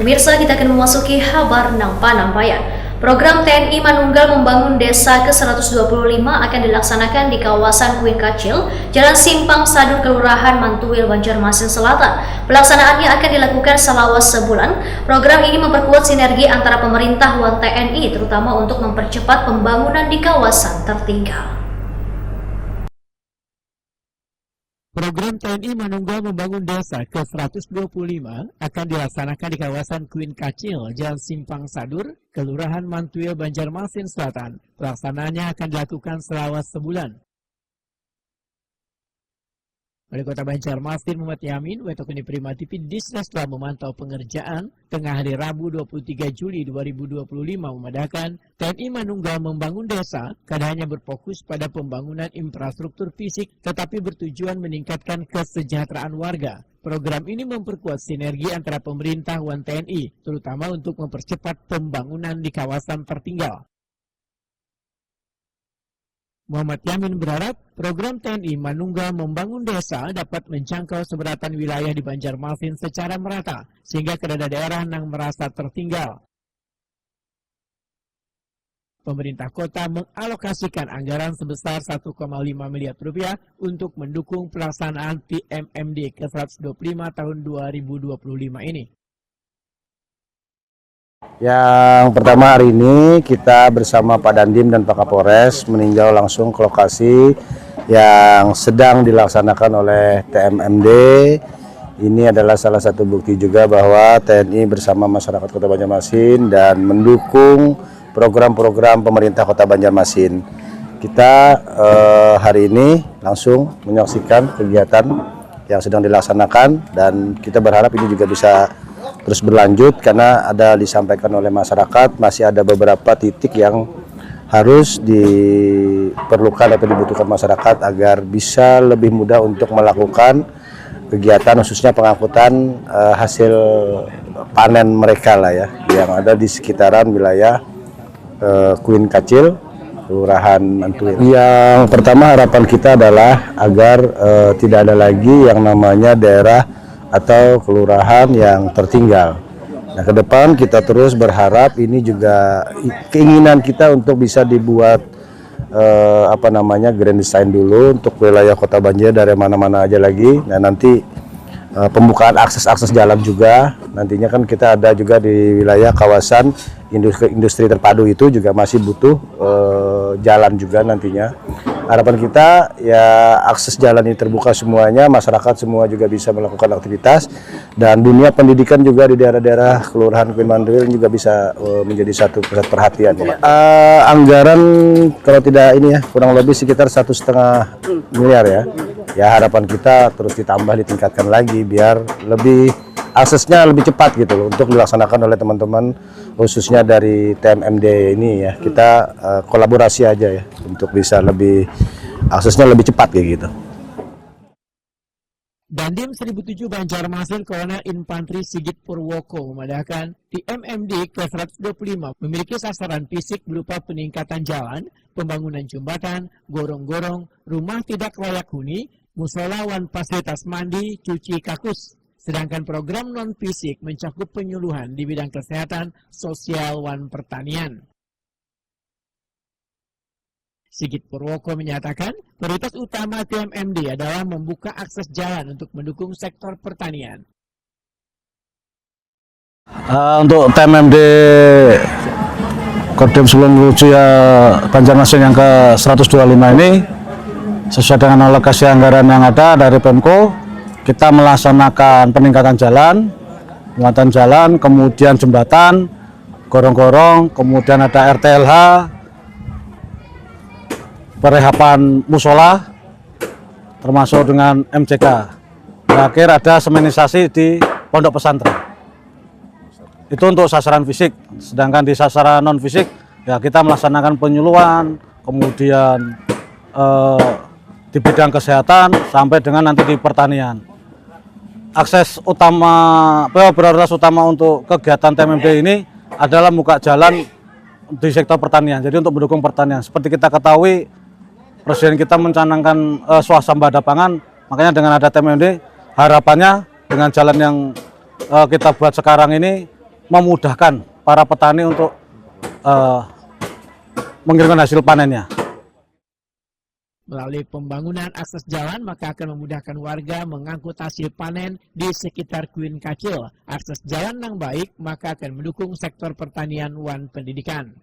Pemirsa, kita akan memasuki kabar Nampayan. Program TNI Manunggal Membangun Desa ke-125 akan dilaksanakan di kawasan Kuin Kacil, Jalan Simpang Sadur, Kelurahan Mantuil, Banjarmasin Selatan. Pelaksanaannya akan dilakukan selama sebulan. Program ini memperkuat sinergi antara pemerintah dan TNI, terutama untuk mempercepat pembangunan di kawasan tertinggal. Program TNI Manunggal Membangun Desa ke-125 akan dilaksanakan di kawasan Kuin Kacil, Jalan Simpang Sadur, Kelurahan Mantuil, Banjarmasin Selatan. Pelaksanaannya akan dilakukan selama sebulan. Wali Kota Banjarmasin Muhammad Yamin, Wetokuni Prima TV Disres telah memantau pengerjaan tengah hari Rabu 23 Juli 2025 memadakan TNI Manunggal Membangun Desa karena hanya berfokus pada pembangunan infrastruktur fisik tetapi bertujuan meningkatkan kesejahteraan warga. Program ini memperkuat sinergi antara pemerintah dan TNI, terutama untuk mempercepat pembangunan di kawasan tertinggal. Muhammad Yamin berharap program TNI Manunggal Membangun Desa dapat menjangkau seberatan wilayah di Banjarmasin secara merata, sehingga kedua daerah yang merasa tertinggal. Pemerintah kota mengalokasikan anggaran sebesar 1,5 miliar rupiah untuk mendukung pelaksanaan TMMD ke-125 tahun 2025 ini. Yang pertama, hari ini kita bersama Pak Dandim dan Pak Kapolres meninjau langsung ke lokasi yang sedang dilaksanakan oleh TMMD. Ini adalah salah satu bukti juga bahwa TNI bersama masyarakat Kota Banjarmasin dan mendukung program-program pemerintah Kota Banjarmasin. Kita hari ini langsung menyaksikan kegiatan yang sedang dilaksanakan dan kita berharap ini juga bisa terus berlanjut karena ada disampaikan oleh masyarakat masih ada beberapa titik yang harus diperlukan atau dibutuhkan masyarakat agar bisa lebih mudah untuk melakukan kegiatan khususnya pengangkutan hasil panen mereka lah ya yang ada di sekitaran wilayah Kuin Kacil, Kelurahan Mantuil. Yang pertama harapan kita adalah agar tidak ada lagi yang namanya daerah atau kelurahan yang tertinggal. Nah, ke depan kita terus berharap ini juga keinginan kita untuk bisa dibuat grand design dulu untuk wilayah Kota Banjar dari mana-mana aja lagi. Nah, nanti pembukaan akses jalan juga. Nantinya kan kita ada juga di wilayah kawasan industri terpadu itu juga masih butuh jalan juga nantinya. Harapan kita ya akses jalan ini terbuka semuanya, masyarakat semua juga bisa melakukan aktivitas dan dunia pendidikan juga di daerah-daerah Kelurahan Kuin Mantuil juga bisa menjadi satu pusat perhatian. Ya. Anggaran kalau tidak ini ya kurang lebih sekitar 1,5 miliar ya. Ya harapan kita terus ditambah ditingkatkan lagi biar lebih aksesnya lebih cepat gitu loh untuk dilaksanakan oleh teman-teman khususnya dari TMMD ini ya. Kita kolaborasi aja ya untuk bisa lebih aksesnya lebih cepat kayak gitu. Dandim 1007 Banjarmasin Kolonel Infantri Sigit Purwoko memadakan TMMD ke-125 memiliki sasaran fisik berupa peningkatan jalan, pembangunan jembatan, gorong-gorong, rumah tidak layak huni, musola wan fasilitas mandi, cuci kakus. Sedangkan program non-fisik mencakup penyuluhan di bidang kesehatan, sosial, dan pertanian. Sigit Purwoko menyatakan, prioritas utama TMMD adalah membuka akses jalan untuk mendukung sektor pertanian. Untuk TMMD Kodim 97 ya Banjarmasin yang ke-125 ini, sesuai dengan alokasi anggaran yang ada dari Pemko, kita melaksanakan peningkatan jalan, penguatan jalan, kemudian jembatan, gorong-gorong, kemudian ada RTLH, perehapan musola, termasuk dengan MCK. Terakhir ada semenisasi di pondok pesantren. Itu untuk sasaran fisik, sedangkan di sasaran non fisik ya kita melaksanakan penyuluhan, kemudian di bidang kesehatan sampai dengan nanti di pertanian. Akses utama, prioritas utama untuk kegiatan TMMD ini adalah buka jalan di sektor pertanian. Jadi untuk mendukung pertanian. Seperti kita ketahui, Presiden kita mencanangkan swasembada pangan, makanya dengan ada TMMD, harapannya dengan jalan yang kita buat sekarang ini memudahkan para petani untuk mengirimkan hasil panennya. Melalui pembangunan akses jalan, maka akan memudahkan warga mengangkut hasil panen di sekitar Kuin Kacil. Akses jalan yang baik, maka akan mendukung sektor pertanian dan pendidikan.